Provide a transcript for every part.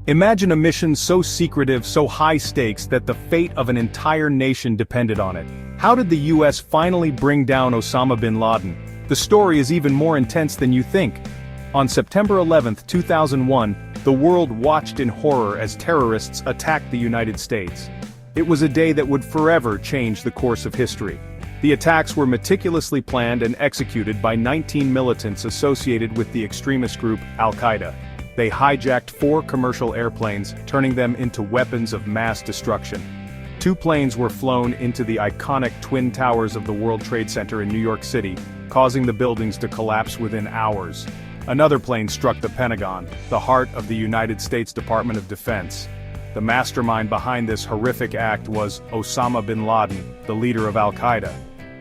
Imagine a mission so secretive, so high stakes that the fate of an entire nation depended on it. How did the US finally bring down Osama bin Laden? The story is even more intense than you think. On September 11, 2001, the world watched in horror as terrorists attacked the United States. It was a day that would forever change the course of history. The attacks were meticulously planned and executed by 19 militants associated with the extremist group Al-Qaeda. They hijacked 4 commercial airplanes, turning them into weapons of mass destruction. 2 planes were flown into the iconic Twin Towers of the World Trade Center in New York City, causing the buildings to collapse within hours. Another plane struck the Pentagon, the heart of the United States Department of Defense. The mastermind behind this horrific act was Osama bin Laden, the leader of Al-Qaeda.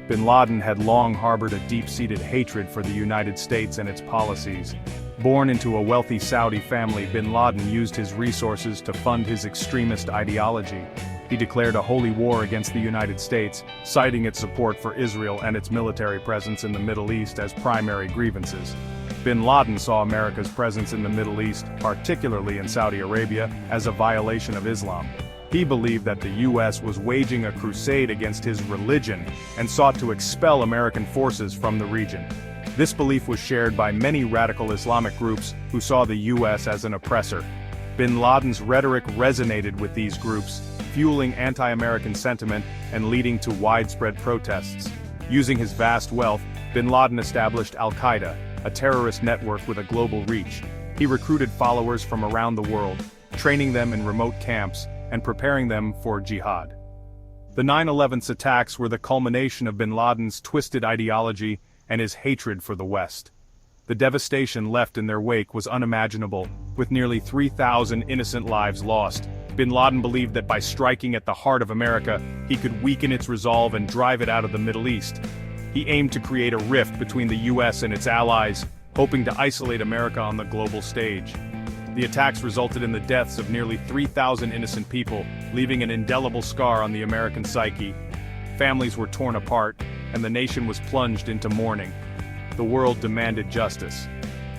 Bin Laden had long harbored a deep-seated hatred for the United States and its policies. Born into a wealthy Saudi family, bin Laden used his resources to fund his extremist ideology. He declared a holy war against the United States, citing its support for Israel and its military presence in the Middle East as primary grievances. Bin Laden saw America's presence in the Middle East, particularly in Saudi Arabia, as a violation of Islam. He believed that the US was waging a crusade against his religion and sought to expel American forces from the region. This belief was shared by many radical Islamic groups who saw the US as an oppressor. Bin Laden's rhetoric resonated with these groups, fueling anti-American sentiment and leading to widespread protests. Using his vast wealth, bin Laden established Al-Qaeda, a terrorist network with a global reach. He recruited followers from around the world, training them in remote camps and preparing them for jihad. The 9/11 attacks were the culmination of bin Laden's twisted ideology and his hatred for the West. The devastation left in their wake was unimaginable, with nearly 3,000 innocent lives lost. Bin Laden believed that by striking at the heart of America, he could weaken its resolve and drive it out of the Middle East. He aimed to create a rift between the US and its allies, hoping to isolate America on the global stage. The attacks resulted in the deaths of nearly 3,000 innocent people, leaving an indelible scar on the American psyche. Families were torn apart, and the nation was plunged into mourning. The world demanded justice.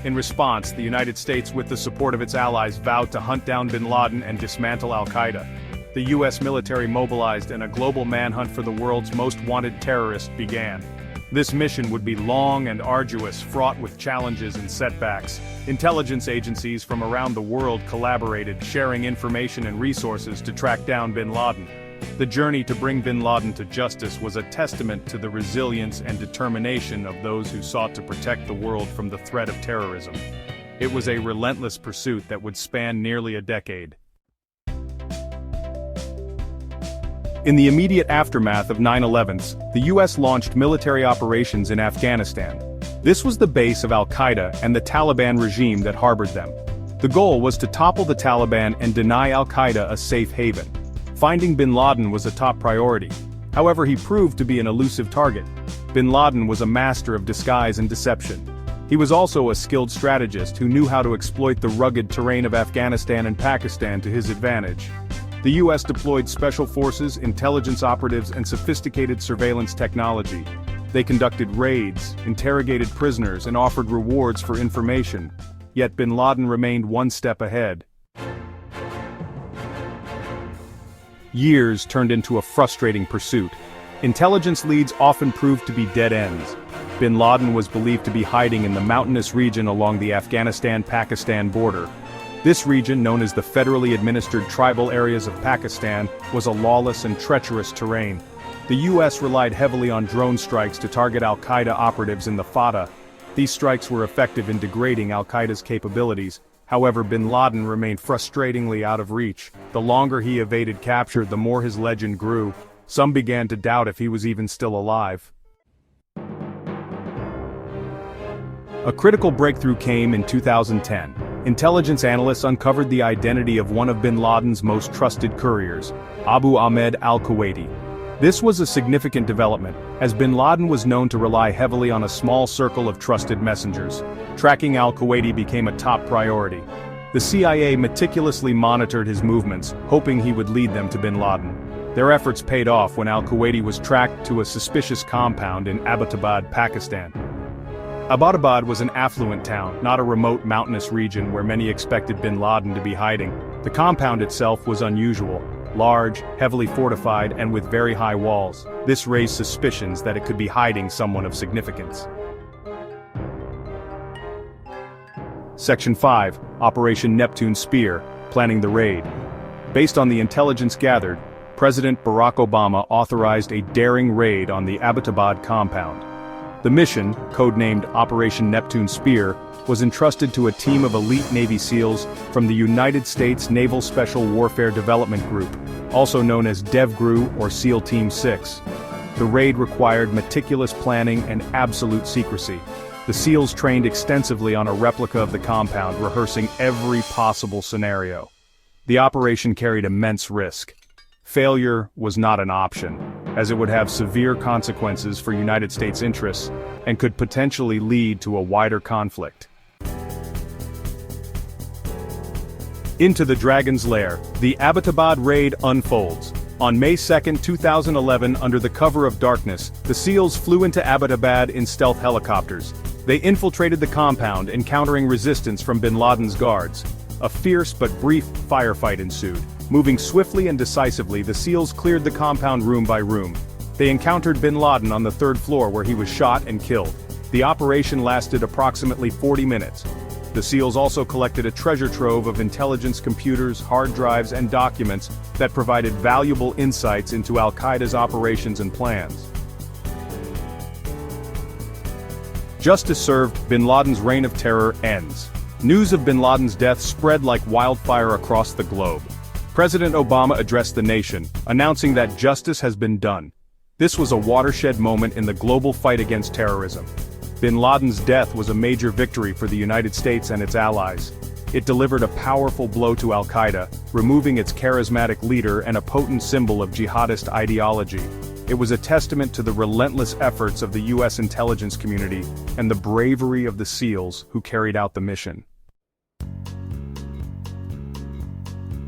In response, the United States, with the support of its allies, vowed to hunt down bin Laden and dismantle Al-Qaeda. The US military mobilized and a global manhunt for the world's most wanted terrorist began. This mission would be long and arduous, fraught with challenges and setbacks. Intelligence agencies from around the world collaborated, sharing information and resources to track down bin Laden. The journey to bring bin Laden to justice was a testament to the resilience and determination of those who sought to protect the world from the threat of terrorism. It was a relentless pursuit that would span nearly a decade. In the immediate aftermath of 9/11, the US launched military operations in Afghanistan. This was the base of Al-Qaeda and the Taliban regime that harbored them. The goal was to topple the Taliban and deny Al-Qaeda a safe haven. Finding bin Laden was a top priority. However, he proved to be an elusive target. Bin Laden was a master of disguise and deception. He was also a skilled strategist who knew how to exploit the rugged terrain of Afghanistan and Pakistan to his advantage. The US deployed special forces, intelligence operatives, and sophisticated surveillance technology. They conducted raids, interrogated prisoners, and offered rewards for information. Yet bin Laden remained one step ahead. Years turned into a frustrating pursuit. Intelligence leads often proved to be dead ends. Bin Laden was believed to be hiding in the mountainous region along the Afghanistan-Pakistan border. This region, known as the federally administered tribal areas of Pakistan, was a lawless and treacherous terrain. The US relied heavily on drone strikes to target Al-Qaeda operatives in the FATA. These strikes were effective in degrading Al-Qaeda's capabilities. However, bin Laden remained frustratingly out of reach. The longer he evaded capture, the more his legend grew. Some began to doubt if he was even still alive. A critical breakthrough came in 2010. Intelligence analysts uncovered the identity of one of bin Laden's most trusted couriers, Abu Ahmed al-Kuwaiti. This was a significant development, as bin Laden was known to rely heavily on a small circle of trusted messengers. Tracking al-Kuwaiti became a top priority. The CIA meticulously monitored his movements, hoping he would lead them to bin Laden. Their efforts paid off when al-Kuwaiti was tracked to a suspicious compound in Abbottabad, Pakistan. Abbottabad was an affluent town, not a remote mountainous region where many expected bin Laden to be hiding. The compound itself was unusual, large, heavily fortified, and with very high walls. This raised suspicions that it could be hiding someone of significance. Section 5, Operation Neptune Spear, planning the raid. Based on the intelligence gathered, President Barack Obama authorized a daring raid on the Abbottabad compound. The mission, codenamed Operation Neptune Spear, was entrusted to a team of elite Navy SEALs from the United States Naval Special Warfare Development Group, also known as DevGRU or SEAL Team 6. The raid required meticulous planning and absolute secrecy. The SEALs trained extensively on a replica of the compound, rehearsing every possible scenario. The operation carried immense risk. Failure was not an option, as it would have severe consequences for United States interests and could potentially lead to a wider conflict. Into the Dragon's Lair, the Abbottabad raid unfolds. On May 2, 2011, under the cover of darkness, the SEALs flew into Abbottabad in stealth helicopters. They infiltrated the compound, encountering resistance from bin Laden's guards. A fierce but brief firefight ensued. Moving swiftly and decisively, the SEALs cleared the compound room by room. They encountered bin Laden on the third floor where he was shot and killed. The operation lasted approximately 40 minutes. The SEALs also collected a treasure trove of intelligence computers, hard drives, and documents that provided valuable insights into Al-Qaeda's operations and plans. Justice served, bin Laden's reign of terror ends. News of bin Laden's death spread like wildfire across the globe. President Obama addressed the nation, announcing that justice has been done. This was a watershed moment in the global fight against terrorism. Bin Laden's death was a major victory for the United States and its allies. It delivered a powerful blow to Al-Qaeda, removing its charismatic leader and a potent symbol of jihadist ideology. It was a testament to the relentless efforts of the U.S. intelligence community and the bravery of the SEALs who carried out the mission.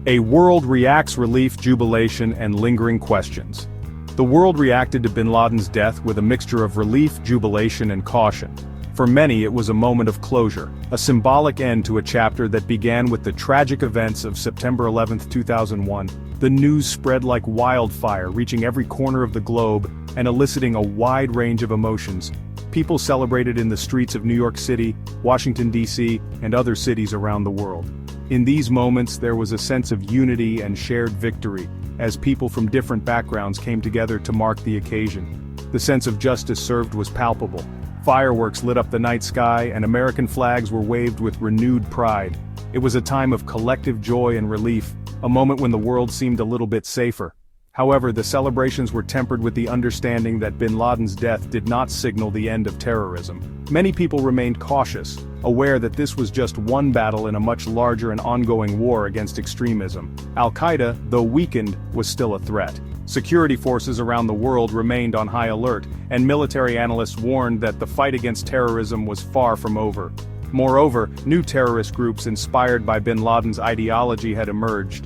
A world reacts: relief, jubilation, and lingering questions. The world reacted to bin Laden's death with a mixture of relief, jubilation, and caution. For many, it was a moment of closure, a symbolic end to a chapter that began with the tragic events of September 11, 2001. The news spread like wildfire, reaching every corner of the globe and eliciting a wide range of emotions. People celebrated in the streets of New York City, Washington, D.C., and other cities around the world. In these moments, there was a sense of unity and shared victory, as people from different backgrounds came together to mark the occasion. The sense of justice served was palpable. Fireworks lit up the night sky, and American flags were waved with renewed pride. It was a time of collective joy and relief, a moment when the world seemed a little bit safer. However, the celebrations were tempered with the understanding that bin Laden's death did not signal the end of terrorism. Many people remained cautious, aware that this was just one battle in a much larger and ongoing war against extremism. Al-Qaeda, though weakened, was still a threat. Security forces around the world remained on high alert, and military analysts warned that the fight against terrorism was far from over. Moreover, new terrorist groups inspired by bin Laden's ideology had emerged.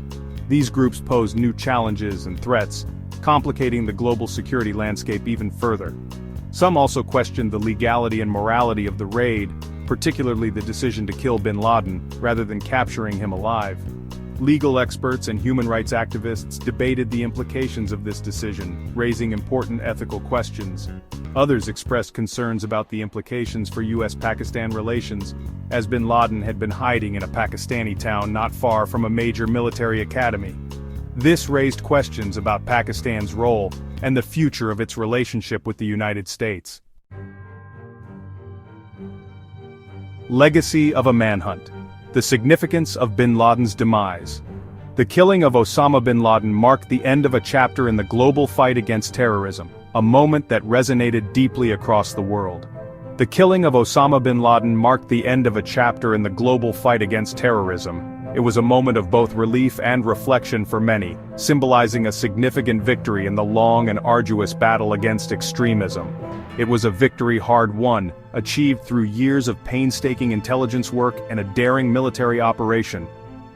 These groups posed new challenges and threats, complicating the global security landscape even further. Some also questioned the legality and morality of the raid, particularly the decision to kill bin Laden, rather than capturing him alive. Legal experts and human rights activists debated the implications of this decision, raising important ethical questions. Others expressed concerns about the implications for U.S.-Pakistan relations, as bin Laden had been hiding in a Pakistani town not far from a major military academy. This raised questions about Pakistan's role and the future of its relationship with the United States. Legacy of a manhunt. The significance of bin Laden's demise. The killing of Osama bin Laden marked the end of a chapter in the global fight against terrorism, a moment that resonated deeply across the world. The killing of Osama bin Laden marked the end of a chapter in the global fight against terrorism. It was a moment of both relief and reflection for many, symbolizing a significant victory in the long and arduous battle against extremism. It was a victory hard won, achieved through years of painstaking intelligence work and a daring military operation.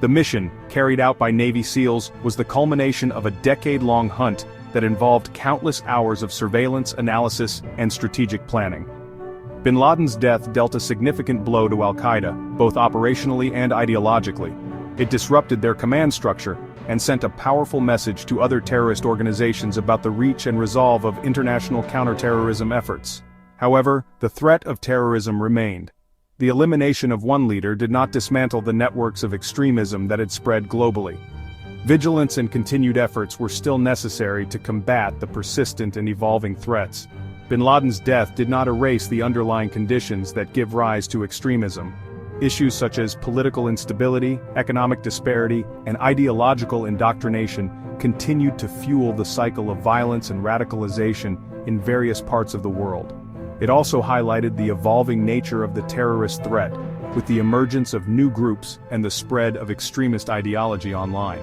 The mission, carried out by Navy SEALs, was the culmination of a decade-long hunt that involved countless hours of surveillance, analysis, and strategic planning. Bin Laden's death dealt a significant blow to Al-Qaeda, both operationally and ideologically. It disrupted their command structure and sent a powerful message to other terrorist organizations about the reach and resolve of international counterterrorism efforts. However, the threat of terrorism remained. The elimination of one leader did not dismantle the networks of extremism that had spread globally. Vigilance and continued efforts were still necessary to combat the persistent and evolving threats. Bin Laden's death did not erase the underlying conditions that give rise to extremism. Issues such as political instability, economic disparity, and ideological indoctrination continued to fuel the cycle of violence and radicalization in various parts of the world. It also highlighted the evolving nature of the terrorist threat, with the emergence of new groups and the spread of extremist ideology online.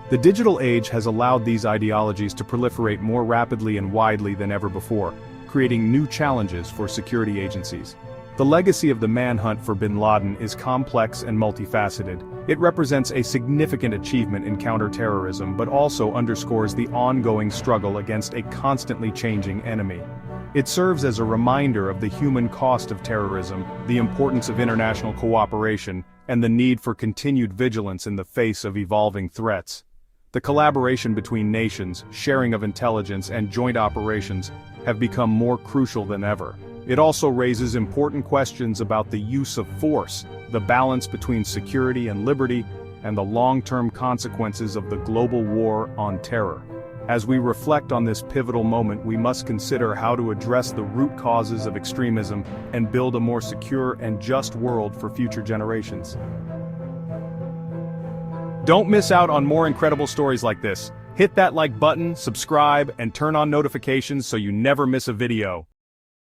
The digital age has allowed these ideologies to proliferate more rapidly and widely than ever before, creating new challenges for security agencies. The legacy of the manhunt for bin Laden is complex and multifaceted. It represents a significant achievement in counterterrorism but also underscores the ongoing struggle against a constantly changing enemy. It serves as a reminder of the human cost of terrorism, the importance of international cooperation, and the need for continued vigilance in the face of evolving threats. The collaboration between nations, sharing of intelligence, and joint operations have become more crucial than ever. It also raises important questions about the use of force, the balance between security and liberty, and the long-term consequences of the global war on terror. As we reflect on this pivotal moment, we must consider how to address the root causes of extremism and build a more secure and just world for future generations. Don't miss out on more incredible stories like this. Hit that like button, subscribe, and turn on notifications so you never miss a video.